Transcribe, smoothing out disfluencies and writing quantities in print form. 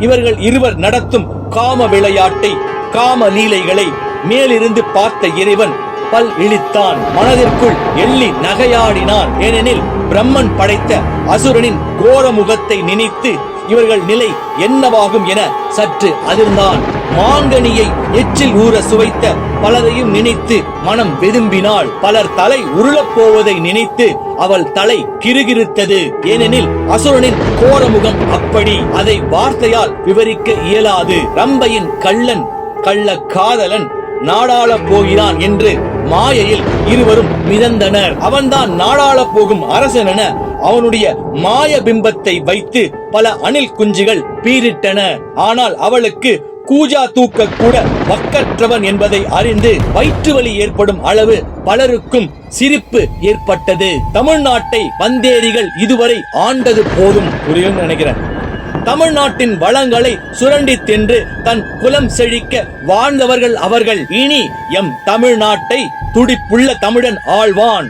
இவர்கள் இருவர் நடத்தும் காம விளையாட்டை, காம லீலைகளை மேலிருந்து பார்த்த இறைவன் பல் இழித்தான், மனதிற்குள் எள்ளி நகையாடினான். ஏனெனில் பிரம்மன் படைத்த அசுரனின் கோர முகத்தை நினைத்து இவர்கள் நிலை என்னவாகும் என சற்று அதிர்ந்தான். மாங்கனியை எச்சில் ஊற சுவைத்த பலரையும் நினைத்து மனம் வெதும்பினாள். பலர் தலை உருளப் போவதை நினைத்து அவள் தலை கிறுகிறுத்தது. ஏனெனில் அசுரனின் கோரமுகம் அப்படி, அதை வார்த்தையால் விவரிக்க இயலாது. ரம்பையின் கள்ள காதலன் நாடாள போகிறான் என்று மாயையில் இருவரும் மிதந்தனர். அவன்தான் நாடாள போகும் அரசன் என அவனுடைய மாய பிம்பத்தை வைத்து பல அணில் குஞ்சுகள் பீரிட்டன. ஆனால் அவளுக்கு கூஜா தூக்க கூட வக்கற்றவன் என்பதை அறிந்து வயிற்று வலி ஏற்படும் அளவு பலருக்கும் சிரிப்பு ஏற்பட்டது. தமிழ்நாட்டை வந்தேரிகள் இதுவரை ஆண்டது போதும். புரியும் நினைக்கிறேன். தமிழ்நாட்டின் வளங்களை சுரண்டி தின்று தன் குலம் செழிக்க வாழ்ந்தவர்கள் அவர்கள். இனி எம் தமிழ்நாட்டை துடிப்புள்ள தமிழன் ஆழ்வான்.